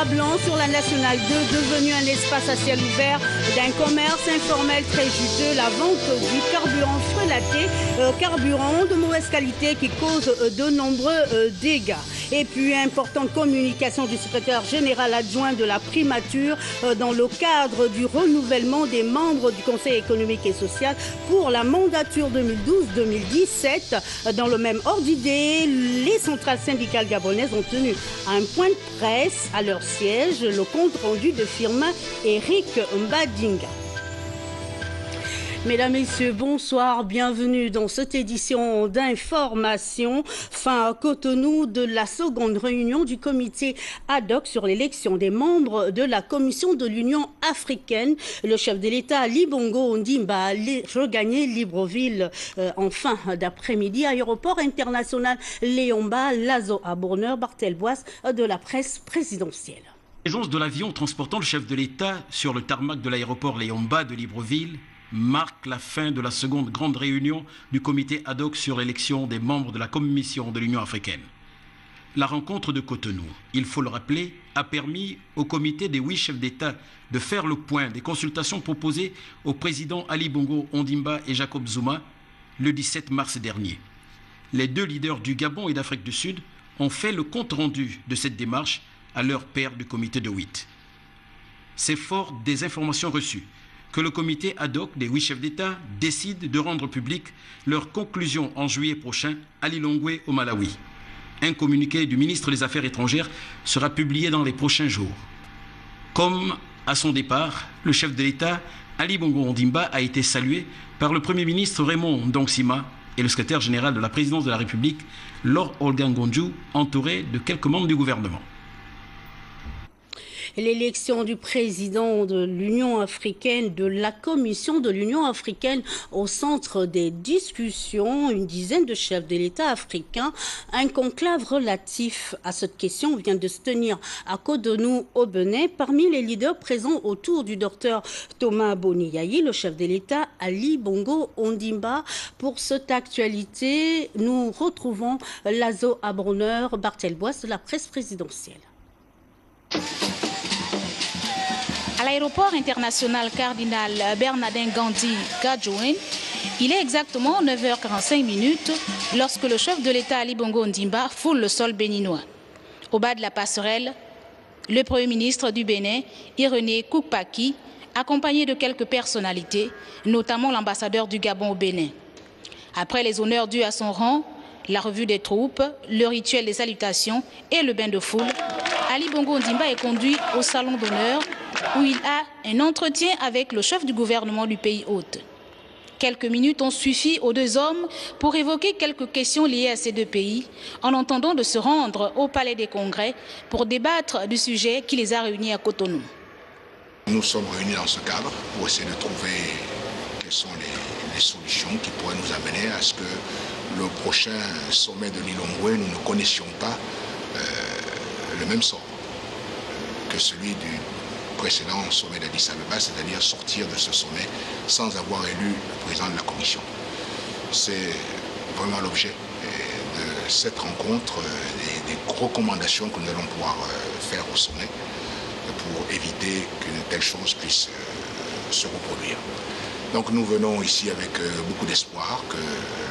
Blanc sur la Nationale 2, devenu un espace à ciel ouvert d'un commerce informel très juteux. La vente du carburant frelaté, carburant de mauvaise qualité qui cause de nombreux dégâts. Et puis, importante communication du secrétaire général adjoint de la primature dans le cadre du renouvellement des membres du Conseil économique et social pour la mandature 2012-2017. Dans le même ordre d'idée, les centrales syndicales gabonaises ont tenu un point de presse à leur siège, le compte rendu de Firmin Eric Mbadinga. Mesdames, Messieurs, bonsoir, bienvenue dans cette édition d'information fin à Cotonou de la seconde réunion du comité ad hoc sur l'élection des membres de la Commission de l'Union africaine. Le chef de l'État, Ali Bongo Ondimba, a regagné Libreville en fin d'après-midi. Aéroport international Léomba, Lazo Aborneur, Barthelbois de la presse présidentielle. La présence de l'avion transportant le chef de l'État sur le tarmac de l'aéroport Léomba de Libreville marque la fin de la seconde grande réunion du comité ad hoc sur l'élection des membres de la Commission de l'Union africaine. La rencontre de Cotonou, il faut le rappeler, a permis au comité des 8 chefs d'État de faire le point des consultations proposées aux présidents Ali Bongo Ondimba et Jacob Zuma le 17 mars dernier. Les deux leaders du Gabon et d'Afrique du Sud ont fait le compte-rendu de cette démarche à leur père du comité de 8. C'est fort des informations reçues que le comité ad hoc des 8 chefs d'État décide de rendre publiques leurs conclusions en juillet prochain à Lilongwe au Malawi. Un communiqué du ministre des Affaires étrangères sera publié dans les prochains jours. Comme à son départ, le chef de l'État, Ali Bongo Ondimba, a été salué par le Premier ministre Raymond Ndongsima et le secrétaire général de la présidence de la République, Lord Olga Ngonju, entouré de quelques membres du gouvernement. L'élection du président de l'Union africaine, de la Commission de l'Union africaine au centre des discussions. Une dizaine de chefs de l'État africains. Un conclave relatif à cette question vient de se tenir à Cotonou au Bénin. Parmi les leaders présents autour du docteur Thomas Boniyayi, le chef de l'État Ali Bongo Ondimba. Pour cette actualité, nous retrouvons Lazo Aborneur, Barthelbois de la presse présidentielle. À l'aéroport international Cardinal Bernardin Gandhi Gadjouen, il est exactement 9h45 lorsque le chef de l'État Ali Bongo Ondimba foule le sol béninois. Au bas de la passerelle, le Premier ministre du Bénin, Irénée Koukpaki, accompagné de quelques personnalités, notamment l'ambassadeur du Gabon au Bénin. Après les honneurs dus à son rang, la revue des troupes, le rituel des salutations et le bain de foule, Ali Bongo Ondimba est conduit au salon d'honneur où il a un entretien avec le chef du gouvernement du pays hôte. Quelques minutes ont suffi aux deux hommes pour évoquer quelques questions liées à ces deux pays, en entendant de se rendre au Palais des Congrès pour débattre du sujet qui les a réunis à Cotonou. Nous sommes réunis dans ce cadre pour essayer de trouver quelles sont les solutions qui pourraient nous amener à ce que le prochain sommet de Lilongwe, nous ne connaissions pas le même sort que celui du précédent sommet d'Addis Abeba, c'est-à-dire sortir de ce sommet sans avoir élu le président de la Commission. C'est vraiment l'objet de cette rencontre, des recommandations que nous allons pouvoir faire au sommet pour éviter qu'une telle chose puisse se reproduire. Donc nous venons ici avec beaucoup d'espoir que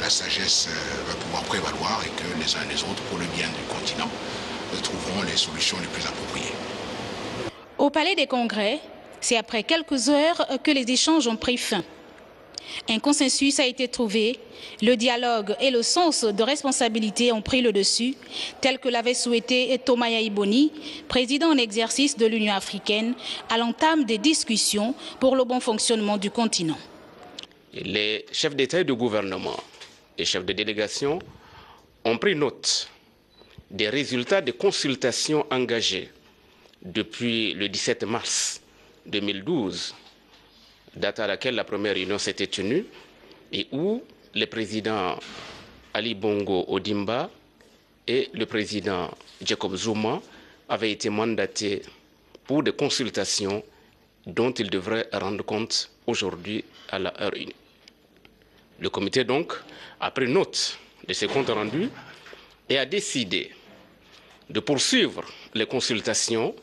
la sagesse va pouvoir prévaloir et que les uns et les autres, pour le bien du continent, trouveront les solutions les plus appropriées. Au Palais des Congrès, c'est après quelques heures que les échanges ont pris fin. Un consensus a été trouvé, le dialogue et le sens de responsabilité ont pris le dessus, tel que l'avait souhaité Thomas Yaïboni, président en exercice de l'Union africaine, à l'entame des discussions pour le bon fonctionnement du continent. Les chefs d'État et de gouvernement et chefs de délégation ont pris note des résultats des consultations engagées depuis le 17 mars 2012, date à laquelle la première réunion s'était tenue, et où le président Ali Bongo Ondimba et le président Jacob Zuma avaient été mandatés pour des consultations dont ils devraient rendre compte aujourd'hui à la réunion. Le comité donc a pris note de ces comptes rendus et a décidé de poursuivre les consultations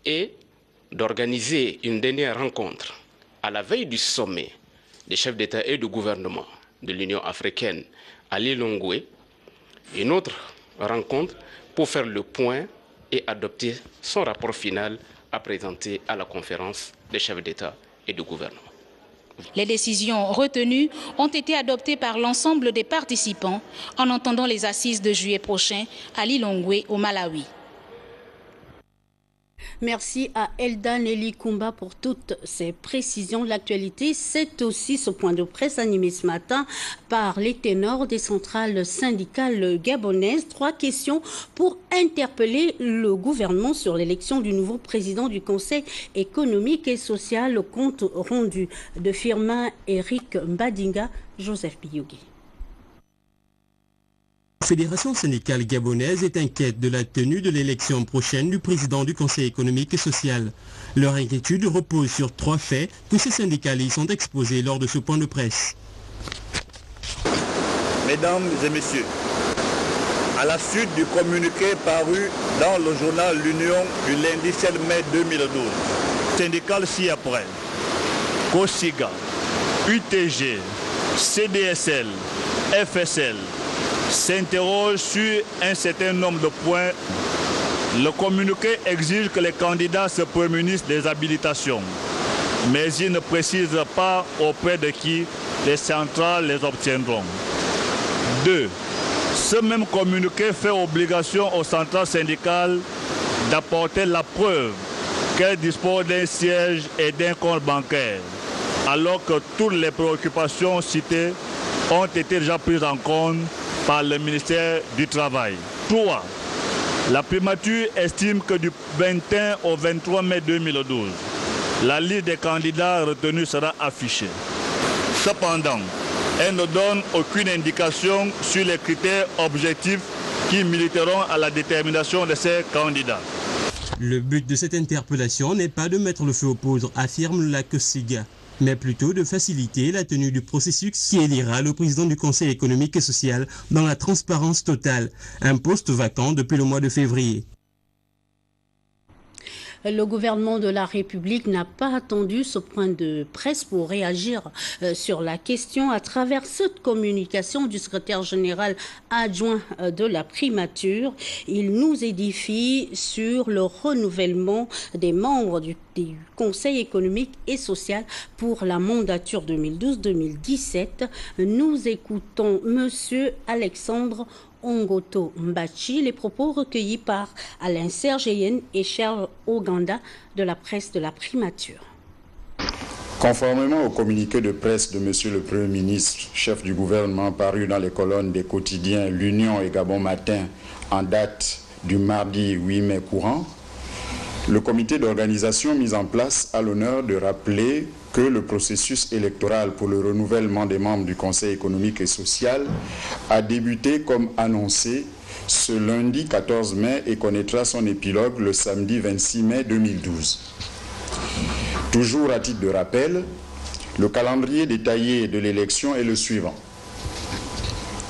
et d'organiser une dernière rencontre à la veille du sommet des chefs d'État et de gouvernement de l'Union africaine à Lilongwe, une autre rencontre pour faire le point et adopter son rapport final à présenter à la conférence des chefs d'État et de gouvernement. Les décisions retenues ont été adoptées par l'ensemble des participants en entendant les assises de juillet prochain à Lilongwe au Malawi. Merci à Elda Nelly Kumba pour toutes ces précisions. L'actualité, c'est aussi ce point de presse animé ce matin par les ténors des centrales syndicales gabonaises. 3 questions pour interpeller le gouvernement sur l'élection du nouveau président du Conseil économique et social. Le compte rendu de Firmin Eric Mbadinga, Joseph Biyogui. La Fédération syndicale gabonaise est inquiète de la tenue de l'élection prochaine du président du Conseil économique et social. Leur inquiétude repose sur 3 faits que ces syndicalistes ont exposés lors de ce point de presse. Mesdames et messieurs, à la suite du communiqué paru dans le journal L'Union du lundi 7 mai 2012, syndical ci-après, COSIGA, UTG, CDSL, FSL, s'interroge sur un certain nombre de points. Le communiqué exige que les candidats se prémunissent des habilitations, mais il ne précise pas auprès de qui les centrales les obtiendront. 2. Ce même communiqué fait obligation aux centrales syndicales d'apporter la preuve qu'elles disposent d'un siège et d'un compte bancaire, alors que toutes les préoccupations citées ont été déjà prises en compte par le ministère du Travail. 3. La primature estime que du 21 au 23 mai 2012, la liste des candidats retenus sera affichée. Cependant, elle ne donne aucune indication sur les critères objectifs qui militeront à la détermination de ces candidats. Le but de cette interpellation n'est pas de mettre le feu aux poudres, affirme la COSIGA, mais plutôt de faciliter la tenue du processus qui élira le président du Conseil économique et social dans la transparence totale, un poste vacant depuis le mois de février. Le gouvernement de la République n'a pas attendu ce point de presse pour réagir sur la question à travers cette communication du secrétaire général adjoint de la primature. Il nous édifie sur le renouvellement des membres du Conseil économique et social pour la mandature 2012-2017. Nous écoutons Monsieur Alexandre Ongoto Mbachi, les propos recueillis par Alain Sergeyen et Charles Oganda de la presse de la primature. Conformément au communiqué de presse de Monsieur le Premier ministre, chef du gouvernement, paru dans les colonnes des quotidiens L'Union et Gabon Matin en date du mardi 8 mai courant, le comité d'organisation mis en place a l'honneur de rappeler que le processus électoral pour le renouvellement des membres du Conseil économique et social a débuté comme annoncé ce lundi 14 mai et connaîtra son épilogue le samedi 26 mai 2012. Toujours à titre de rappel, le calendrier détaillé de l'élection est le suivant.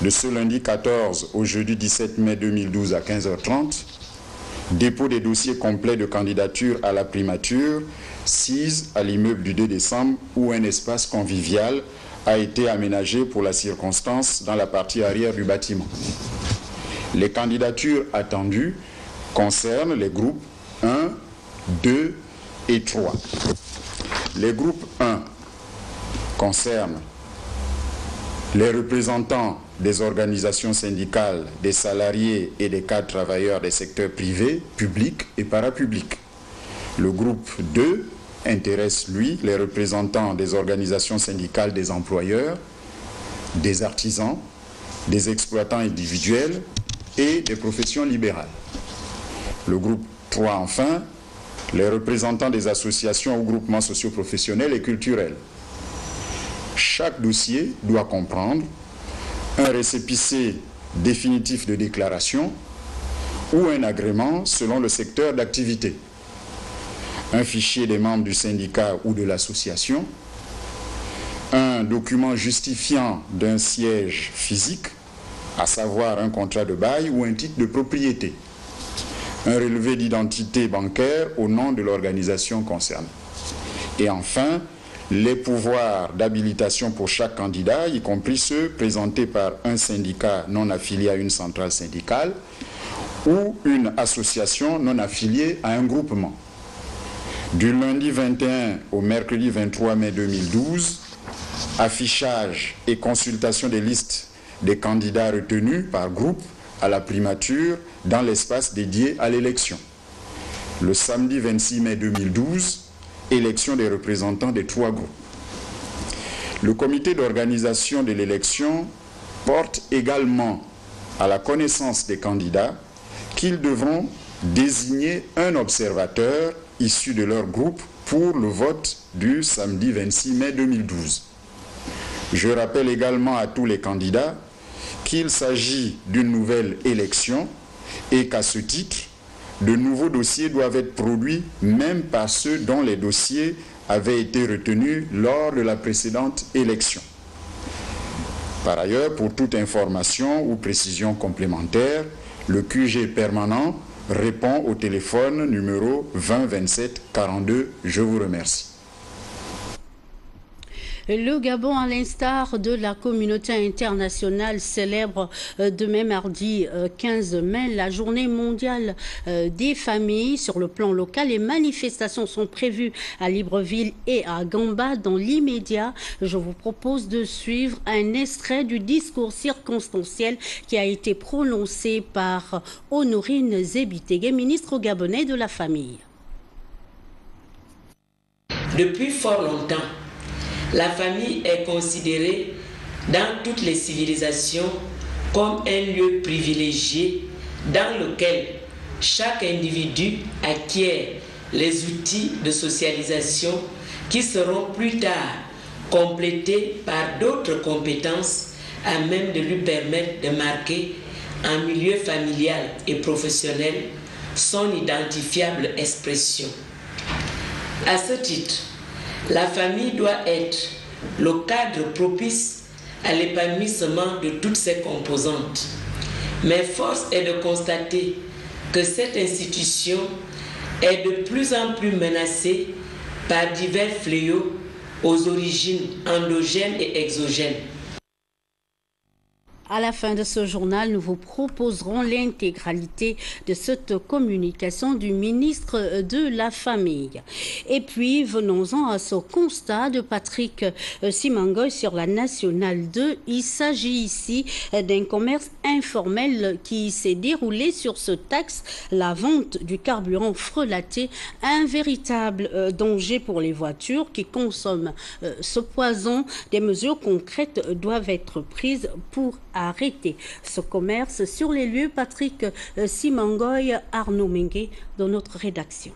De ce lundi 14 au jeudi 17 mai 2012 à 15h30, dépôt des dossiers complets de candidature à la primature, 6 à l'immeuble du 2 décembre où un espace convivial a été aménagé pour la circonstance dans la partie arrière du bâtiment. Les candidatures attendues concernent les groupes 1, 2 et 3. Les groupes 1 concernent les représentants des organisations syndicales, des salariés et des cadres travailleurs des secteurs privés, publics et parapublics. Le groupe 2 intéresse, lui, les représentants des organisations syndicales des employeurs, des artisans, des exploitants individuels et des professions libérales. Le groupe 3, enfin, les représentants des associations ou groupements socio-professionnels et culturels. Chaque dossier doit comprendre un récépissé définitif de déclaration ou un agrément selon le secteur d'activité, un fichier des membres du syndicat ou de l'association, un document justifiant d'un siège physique, à savoir un contrat de bail ou un titre de propriété, un relevé d'identité bancaire au nom de l'organisation concernée. Et enfin, les pouvoirs d'habilitation pour chaque candidat, y compris ceux présentés par un syndicat non affilié à une centrale syndicale ou une association non affiliée à un groupement. Du lundi 21 au mercredi 23 mai 2012, affichage et consultation des listes des candidats retenus par groupe à la primature dans l'espace dédié à l'élection. Le samedi 26 mai 2012, élection des représentants des 3 groupes. Le comité d'organisation de l'élection porte également à la connaissance des candidats qu'ils devront désigner un observateur issu de leur groupe pour le vote du samedi 26 mai 2012. Je rappelle également à tous les candidats qu'il s'agit d'une nouvelle élection et qu'à ce titre, de nouveaux dossiers doivent être produits même par ceux dont les dossiers avaient été retenus lors de la précédente élection. Par ailleurs, pour toute information ou précision complémentaire, le QG permanent répond au téléphone numéro 20 27 42. Je vous remercie. Le Gabon, à l'instar de la communauté internationale, célèbre demain mardi 15 mai la journée mondiale des familles. Sur le plan local, les manifestations sont prévues à Libreville et à Gamba dans l'immédiat. Je vous propose de suivre un extrait du discours circonstanciel qui a été prononcé par Honorine Zebitege, ministre gabonais de la Famille. Depuis fort longtemps, la famille est considérée dans toutes les civilisations comme un lieu privilégié dans lequel chaque individu acquiert les outils de socialisation qui seront plus tard complétés par d'autres compétences à même de lui permettre de marquer en milieu familial et professionnel son identifiable expression. À ce titre, la famille doit être le cadre propice à l'épanouissement de toutes ses composantes. Mais force est de constater que cette institution est de plus en plus menacée par divers fléaux aux origines endogènes et exogènes. À la fin de ce journal, nous vous proposerons l'intégralité de cette communication du ministre de la Famille. Et puis, venons-en à ce constat de Patrick Simangoy sur la Nationale 2. Il s'agit ici d'un commerce informel qui s'est déroulé sur ce taxe, la vente du carburant frelaté, un véritable danger pour les voitures qui consomment ce poison. Des mesures concrètes doivent être prises pour arrêter ce commerce. Sur les lieux, Patrick Simangoy, Arnaud Mengue, dans notre rédaction.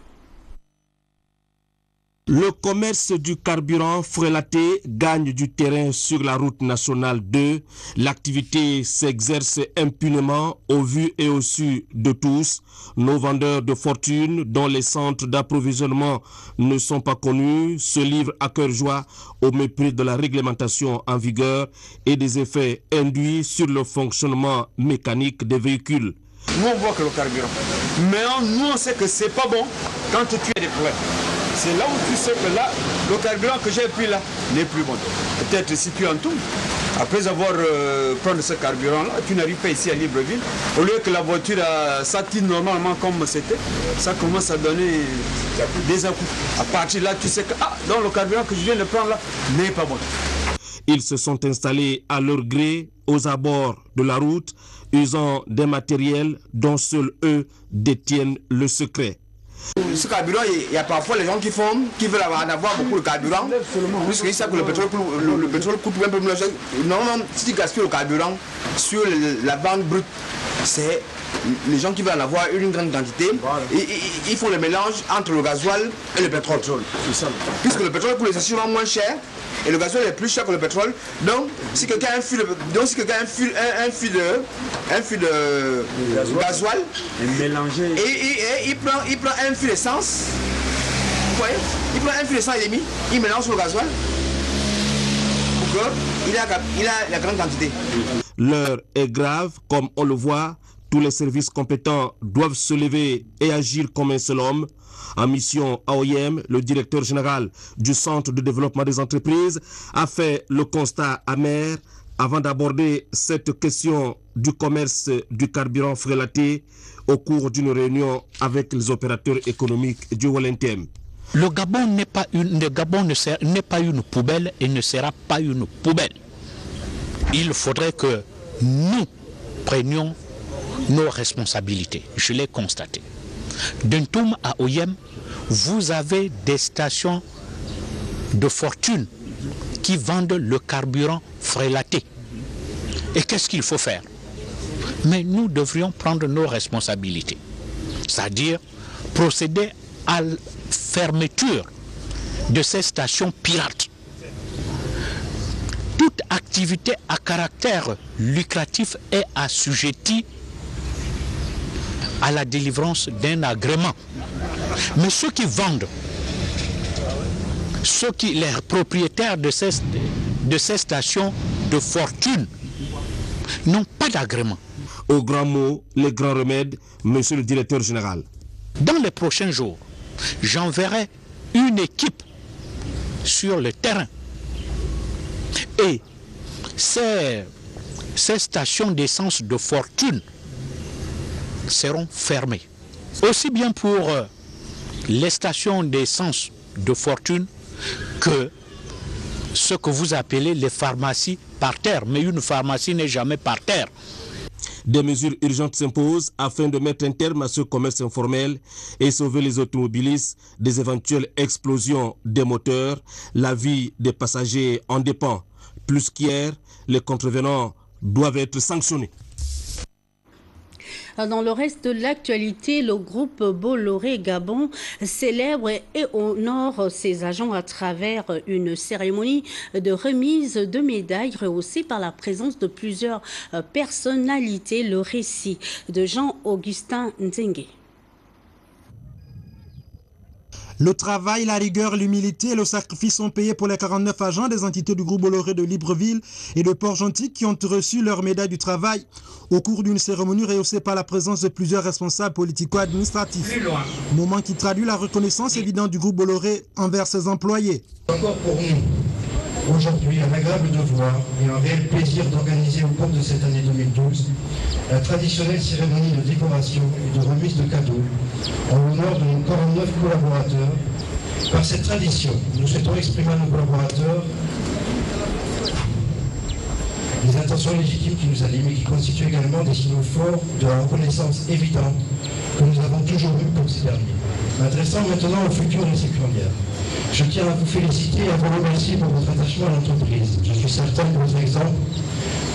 Le commerce du carburant frelaté gagne du terrain sur la route nationale 2. L'activité s'exerce impunément au vu et au su de tous. Nos vendeurs de fortune, dont les centres d'approvisionnement ne sont pas connus, se livrent à cœur joie au mépris de la réglementation en vigueur et des effets induits sur le fonctionnement mécanique des véhicules. Nous on voit que le carburant, mais nous on sait que c'est pas bon quand tu as des problèmes. C'est là où tu sais que là, le carburant que j'ai pris là n'est plus bon. Peut-être si tu en tombes, après avoir pris ce carburant-là, tu n'arrives pas ici à Libreville. Au lieu que la voiture s'attire normalement comme c'était, ça commence à donner des à-coups. À partir de là, tu sais que donc le carburant que je viens de prendre là n'est pas bon. Ils se sont installés à leur gré aux abords de la route, usant des matériels dont seuls eux détiennent le secret. Ce carburant, il y a parfois les gens qui veulent en avoir beaucoup de carburant, puisqu'ils savent que le pétrole coûte un peu plus cher. Normalement, si tu gaspilles le carburant sur la vente brute, c'est les gens qui veulent en avoir une grande quantité, ils font le mélange entre le gasoil et le pétrole. Puisque le pétrole coûte excessivement moins cher, et le gasoil est plus cher que le pétrole. Donc, si quelqu'un a un fil de gasoil, et il prend un fil d'essence, vous voyez, il prend un fil d'essence et demi, il mélange le gasoil pour qu'il a la grande quantité. L'heure est grave, comme on le voit. Tous les services compétents doivent se lever et agir comme un seul homme. En mission à OIM, le directeur général du Centre de développement des entreprises a fait le constat amer avant d'aborder cette question du commerce du carburant frélaté au cours d'une réunion avec les opérateurs économiques du Walentem. Le Gabon n'est pas une poubelle et ne sera pas une poubelle. Il faudrait que nous prenions nos responsabilités. Je l'ai constaté. D'Untoum à Oyem, vous avez des stations de fortune qui vendent le carburant frélaté. Et qu'est-ce qu'il faut faire? Mais nous devrions prendre nos responsabilités. C'est-à-dire procéder à la fermeture de ces stations pirates. Toute activité à caractère lucratif est assujettie à la délivrance d'un agrément. Mais ceux qui vendent, les propriétaires de ces stations de fortune n'ont pas d'agrément. Au grand mot, les grands remèdes, monsieur le directeur général. Dans les prochains jours, j'enverrai une équipe sur le terrain. Et ces stations d'essence de fortune seront fermées. Aussi bien pour les stations d'essence de fortune que ce que vous appelez les pharmacies par terre. Mais une pharmacie n'est jamais par terre. Des mesures urgentes s'imposent afin de mettre un terme à ce commerce informel et sauver les automobilistes des éventuelles explosions des moteurs. La vie des passagers en dépend. Plus qu'hier, les contrevenants doivent être sanctionnés. Dans le reste de l'actualité, le groupe Bolloré Gabon célèbre et honore ses agents à travers une cérémonie de remise de médailles rehaussée par la présence de plusieurs personnalités. Le récit de Jean-Augustin Nzengue. Le travail, la rigueur, l'humilité et le sacrifice sont payés pour les 49 agents des entités du groupe Bolloré de Libreville et de Port-Gentil qui ont reçu leur médaille du travail au cours d'une cérémonie rehaussée par la présence de plusieurs responsables politico-administratifs. Moment qui traduit la reconnaissance évidente du groupe Bolloré envers ses employés. Encore pour nous, aujourd'hui, un agréable devoir et un réel plaisir d'organiser au cours de cette année 2012 la traditionnelle cérémonie de décoration et de remise de cadeaux en l'honneur de nos 49 collaborateurs. Par cette tradition, nous souhaitons exprimer à nos collaborateurs les intentions légitimes qui nous animent et qui constituent également des signaux forts de la reconnaissance évidente que nous avons toujours eue pour ces derniers. M'adressant maintenant au futur de ces pionnières, je tiens à vous féliciter et à vous remercier pour votre attachement à l'entreprise. Je suis certain que vos exemples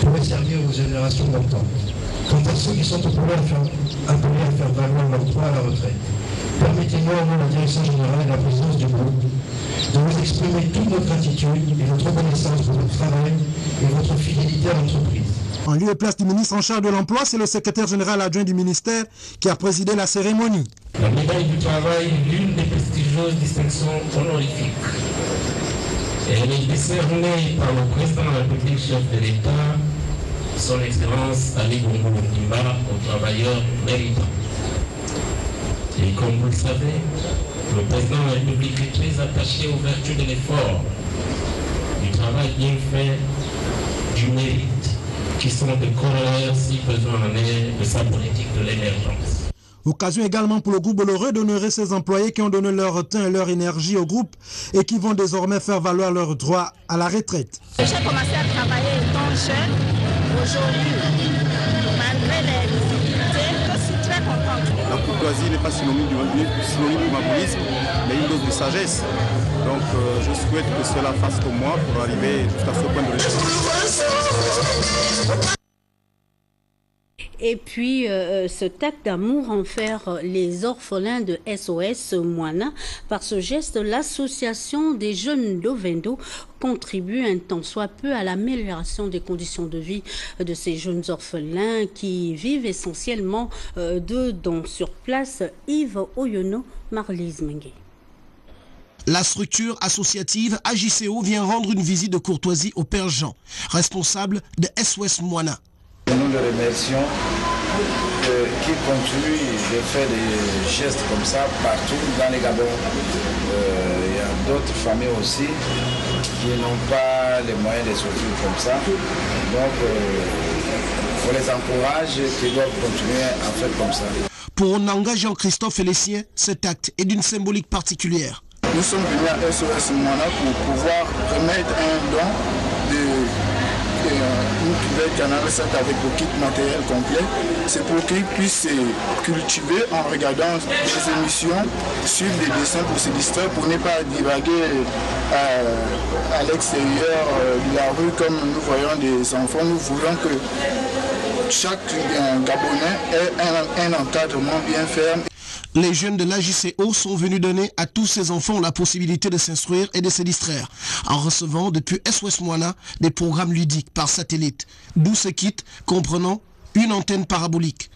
pourraient servir aux générations montantes. Quant à ceux qui sont appelés à faire valoir leur droit à la retraite, permettez-moi, au nom de la direction générale et de la présidence du groupe, de vous exprimer toute notre gratitude et notre reconnaissance pour votre travail et votre fidélité à l'entreprise. En lieu et place du ministre en charge de l'emploi, c'est le secrétaire général adjoint du ministère qui a présidé la cérémonie. La médaille du travail est l'une des prestigieuses distinctions honorifiques. Elle est décernée par le président de la République, chef de l'État, son Excellence Ali Bongo Ondimba, aux travailleurs méritants. Et comme vous le savez, le président de la République est très attaché aux vertus de l'effort, du travail bien fait, du mérite, qui sont des corollaires, si besoin en est, de sa politique de l'émergence. Occasion également pour le groupe Bolloré d'honorer ses employés qui ont donné leur temps et leur énergie au groupe et qui vont désormais faire valoir leur droit à la retraite. J'ai commencé à travailler étant jeune. Aujourd'hui, malgré les difficultés, je suis très contente. La courtoisie n'est pas synonyme du mabolisme, mais une dose de sagesse. Donc je souhaite que cela fasse comme moi pour arriver jusqu'à ce point de réussite. Et puis, cet acte d'amour envers les orphelins de SOS Moana, par ce geste, l'association des jeunes d'Ovendo contribue un tant soit peu à l'amélioration des conditions de vie de ces jeunes orphelins qui vivent essentiellement de dons sur place. Yves Oyono, Marlise Mengue. La structure associative AJCO vient rendre une visite de courtoisie au Père Jean, responsable de SOS Moana. Nous le remercions qu'il continue de faire des gestes comme ça partout dans les Gabon. Il y a d'autres familles aussi qui n'ont pas les moyens de sortir comme ça. Donc, il faut les encourager, qu'ils doivent continuer à faire comme ça. Pour Onanga Jean-Christophe et les siens, cet acte est d'une symbolique particulière. Nous sommes venus à SOS Moana pour pouvoir remettre un don une cuvette Canal 7 avec le kit matériel complet. C'est pour qu'ils puissent se cultiver en regardant des émissions, suivre des dessins pour se distraire, pour ne pas divaguer à l'extérieur de la rue comme nous voyons des enfants. Nous voulons que chaque Gabonais ait un encadrement bien ferme. Les jeunes de l'AJCO sont venus donner à tous ces enfants la possibilité de s'instruire et de se distraire en recevant depuis SOS Moana des programmes ludiques par satellite, d'où ce kit comprenant une antenne parabolique.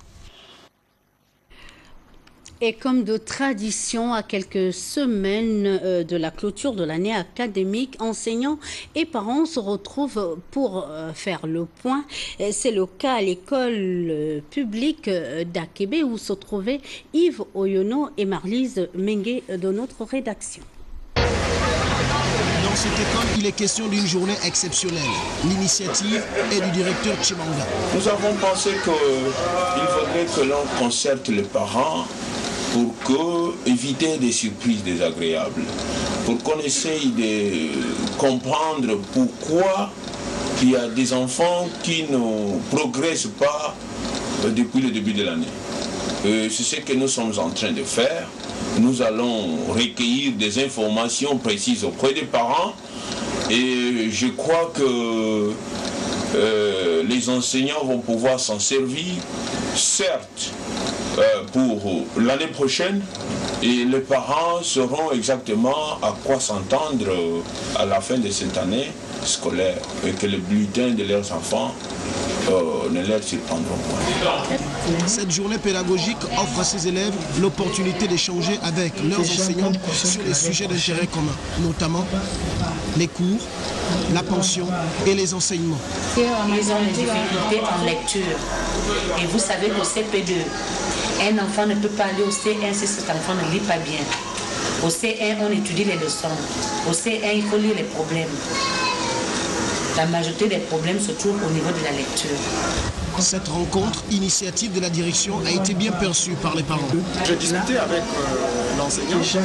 Et comme de tradition, à quelques semaines de la clôture de l'année académique, enseignants et parents se retrouvent pour faire le point. C'est le cas à l'école publique d'Akébé où se trouvaient Yves Oyono et Marlise Mengue de notre rédaction. Dans cette école, il est question d'une journée exceptionnelle. L'initiative est du directeur Chimanga. Nous avons pensé qu'il faudrait que l'on concerte les parents pour éviter des surprises désagréables, pour qu'on essaye de comprendre pourquoi il y a des enfants qui ne progressent pas depuis le début de l'année. C'est ce que nous sommes en train de faire. Nous allons recueillir des informations précises auprès des parents et je crois que les enseignants vont pouvoir s'en servir, certes, pour l'année prochaine, et les parents sauront exactement à quoi s'entendre à la fin de cette année scolaire et que le bulletin de leurs enfants ne leur surprendront pas. Cette journée pédagogique offre à ses élèves l'opportunité d'échanger avec leurs enseignants sur les sujets d'intérêt commun, notamment les cours, la pension et les enseignements. Ils ont des difficultés en lecture. Et vous savez qu'au CP2, un enfant ne peut pas aller au C1 si cet enfant ne lit pas bien. Au C1, on étudie les leçons. Au C1, il faut lire les problèmes. La majorité des problèmes se trouvent au niveau de la lecture. Cette rencontre, initiative de la direction, a été bien perçue par les parents. J'ai discuté avec l'enseignant sur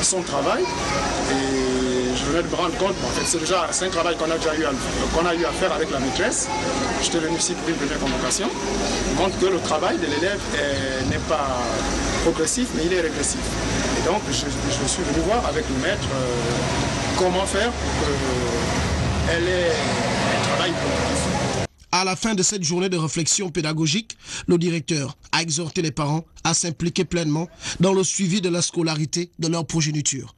son travail et je venais de me rendre compte, en fait, c'est un travail qu'on a déjà eu à faire avec la maîtresse. Je te remercie pour une première convocation. Il montre que le travail de l'élève n'est pas progressif, mais il est régressif. Et donc, je suis venu voir avec le maître comment faire pour qu'elle ait un travail progressif. À la fin de cette journée de réflexion pédagogique, le directeur a exhorté les parents à s'impliquer pleinement dans le suivi de la scolarité de leur progéniture.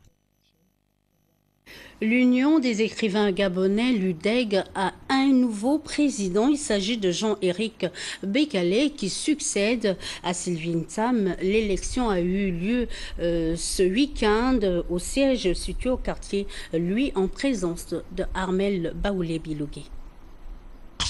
L'Union des écrivains gabonais, l'UDEG, a un nouveau président. Il s'agit de Jean-Éric Bécalé qui succède à Sylvie Ntsam. L'élection a eu lieu ce week-end au siège situé au quartier, lui en présence de Armel Baoulé-Bilougué.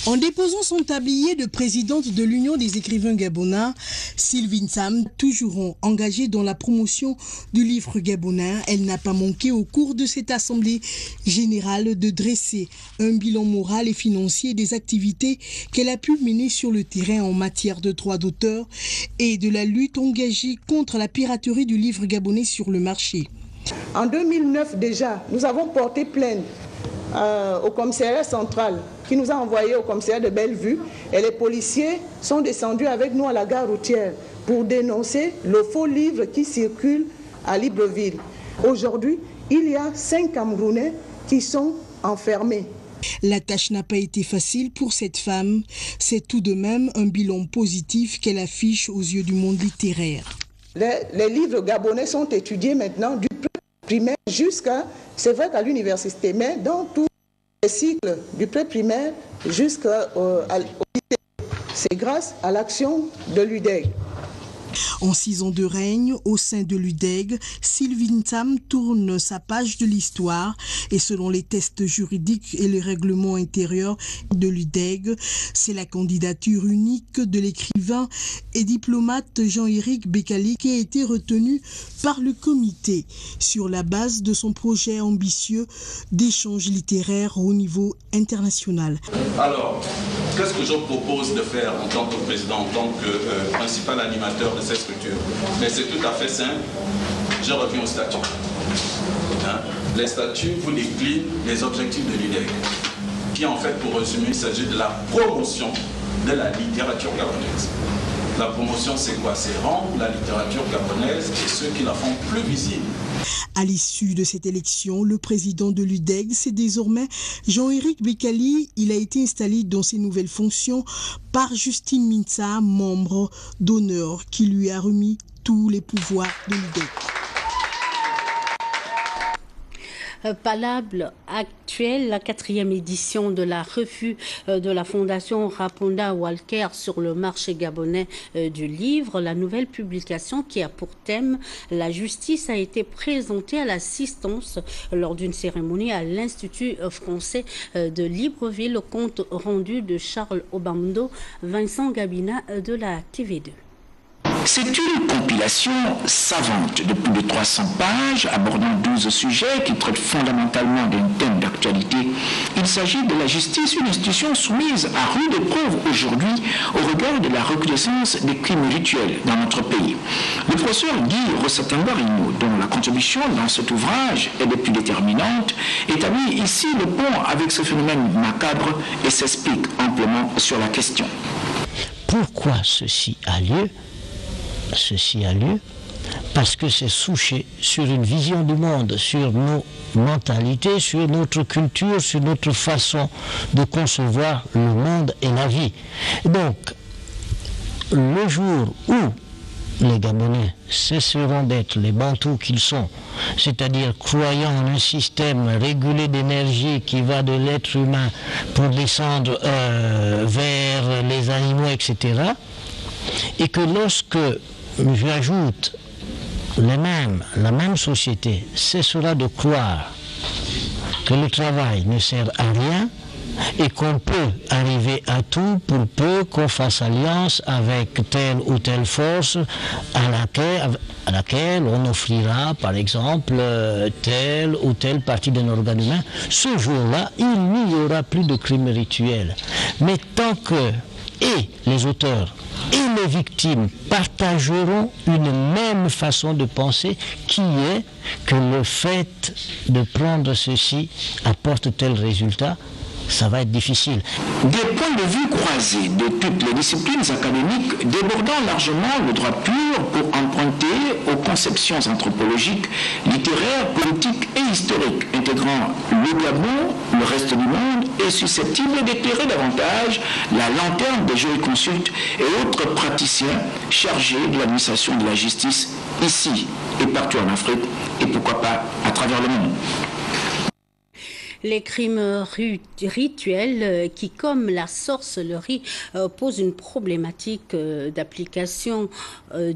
En déposant son tablier de présidente de l'Union des écrivains gabonais, Sylvie Ntsam, toujours engagée dans la promotion du livre gabonais, elle n'a pas manqué au cours de cette assemblée générale de dresser un bilan moral et financier des activités qu'elle a pu mener sur le terrain en matière de droits d'auteur et de la lutte engagée contre la piraterie du livre gabonais sur le marché. En 2009 déjà, nous avons porté plainte au commissariat central qui nous a envoyé au commissariat de Bellevue et les policiers sont descendus avec nous à la gare routière pour dénoncer le faux livre qui circule à Libreville. Aujourd'hui, il y a 5 Camerounais qui sont enfermés. La tâche n'a pas été facile pour cette femme. C'est tout de même un bilan positif qu'elle affiche aux yeux du monde littéraire. Les livres gabonais sont étudiés maintenant du primaire jusqu'à, c'est vrai qu'à l'université, mais dans tous les cycles du pré-primaire jusqu'au lycée. C'est grâce à l'action de l'UDEG. En 6 ans de règne au sein de l'UDEG, Sylvie Ntsam tourne sa page de l'histoire et selon les tests juridiques et les règlements intérieurs de l'UDEG, c'est la candidature unique de l'écrivain et diplomate Jean-Éric Bekali qui a été retenue par le comité sur la base de son projet ambitieux d'échange littéraire au niveau international. Alors, qu'est-ce que je propose de faire en tant que président, en tant que principal animateur de cette structure? Mais c'est tout à fait simple. Je reviens au statut. Les statuts vous déclinent les objectifs de l'UDEG, qui en fait, pour résumer, il s'agit de la promotion de la littérature gabonaise. La promotion, c'est quoi? C'est rendre la littérature gabonaise et ceux qui la font plus visible. À l'issue de cette élection, le président de l'UDEG, c'est désormais Jean-Éric Bekali. Il a été installé dans ses nouvelles fonctions par Justine Mintsa, membre d'honneur, qui lui a remis tous les pouvoirs de l'UDEG. Palable actuelle, la 4e édition de la revue de la Fondation Raponda Walker sur le marché gabonais du livre. La nouvelle publication qui a pour thème la justice a été présentée à l'assistance lors d'une cérémonie à l'Institut français de Libreville, au compte rendu de Charles Obando, Vincent Gabina de la TV2. C'est une compilation savante de plus de 300 pages abordant 12 sujets qui traitent fondamentalement d'un thème d'actualité. Il s'agit de la justice, une institution soumise à rude épreuve aujourd'hui au regard de la recrudescence des crimes rituels dans notre pays. Le professeur Guy Rossatambarino, dont la contribution dans cet ouvrage est des plus déterminantes, établit ici le pont avec ce phénomène macabre et s'explique amplement sur la question. Pourquoi ceci a lieu? Ceci a lieu parce que c'est souché sur une vision du monde, sur nos mentalités, sur notre culture, sur notre façon de concevoir le monde et la vie. Donc, le jour où les Gabonais cesseront d'être les Bantous qu'ils sont, c'est-à-dire croyant en un système régulé d'énergie qui va de l'être humain pour descendre vers les animaux, etc., et que lorsque j'ajoute la même société cessera de croire que le travail ne sert à rien et qu'on peut arriver à tout pour peu qu'on fasse alliance avec telle ou telle force à laquelle on offrira par exemple telle ou telle partie d'un organe humain, ce jour-là, il n'y aura plus de crimes rituels. Mais tant que les auteurs et les victimes partageront une même façon de penser qui est que le fait de prendre ceci apporte tel résultat, ça va être difficile. Des points de vue croisés de toutes les disciplines académiques débordant largement le droit pur pour emprunter aux conceptions anthropologiques, littéraires, politiques et historiques, intégrant le Gabon, le reste du monde, est susceptible d'éclairer davantage la lanterne des jurisconsultes et autres praticiens chargés de l'administration de la justice ici et partout en Afrique et pourquoi pas à travers le monde. Les crimes rituels qui, comme la sorcellerie, posent une problématique d'application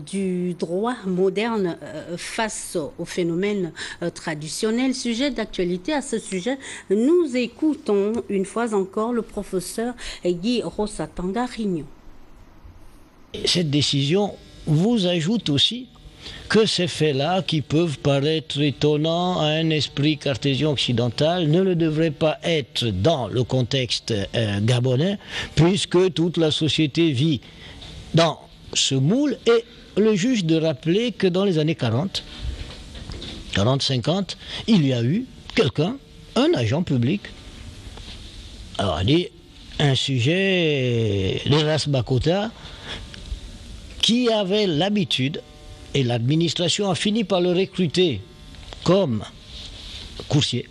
du droit moderne face aux phénomènes traditionnels. Sujet d'actualité à ce sujet, nous écoutons une fois encore le professeur Guy Rossatambarino. Cette décision vous ajoute aussi que ces faits-là, qui peuvent paraître étonnants à un esprit cartésien occidental, ne le devraient pas être dans le contexte gabonais, puisque toute la société vit dans ce moule. Et le juge de rappeler que dans les années 40-50, il y a eu un agent public, alors un sujet, Leras Bakota, qui avait l'habitude, et l'administration a fini par le recruter comme coursier,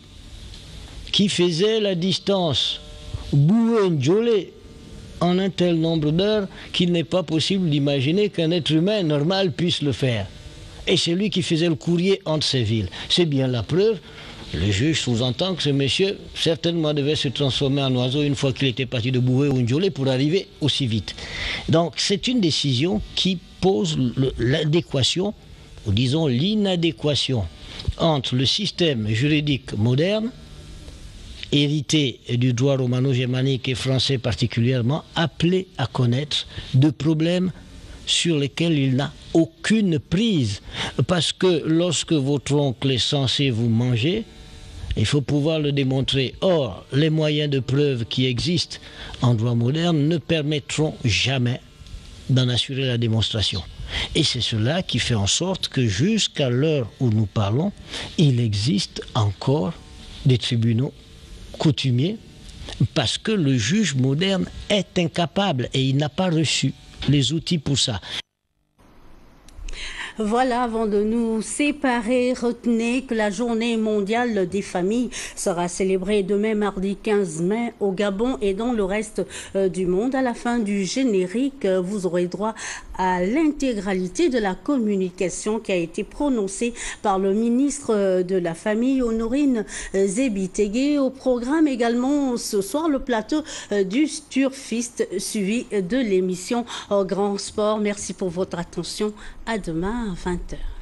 qui faisait la distance Boué-Ndjolé en un tel nombre d'heures qu'il n'est pas possible d'imaginer qu'un être humain normal puisse le faire. Et c'est lui qui faisait le courrier entre ces villes. C'est bien la preuve Le juge sous-entend que ce monsieur, certainement, devait se transformer en oiseau une fois qu'il était parti de Boué ou Ndjolé pour arriver aussi vite. Donc, c'est une décision qui pose l'adéquation, ou disons l'inadéquation, entre le système juridique moderne, hérité du droit romano-germanique et français particulièrement, appelé à connaître de problèmes sur lesquels il n'a aucune prise. Parce que lorsque votre oncle est censé vous manger, il faut pouvoir le démontrer. Or, les moyens de preuve qui existent en droit moderne ne permettront jamais d'en assurer la démonstration. Et c'est cela qui fait en sorte que jusqu'à l'heure où nous parlons, il existe encore des tribunaux coutumiers parce que le juge moderne est incapable et il n'a pas reçu les outils pour ça. Voilà, avant de nous séparer, retenez que la journée mondiale des familles sera célébrée demain mardi 15 mai au Gabon et dans le reste du monde. À la fin du générique, vous aurez droit à l'intégralité de la communication qui a été prononcée par le ministre de la Famille, Honorine Zebitege. Au programme également ce soir, le plateau du Sturfist suivi de l'émission Grand Sport. Merci pour votre attention. À demain à 20h.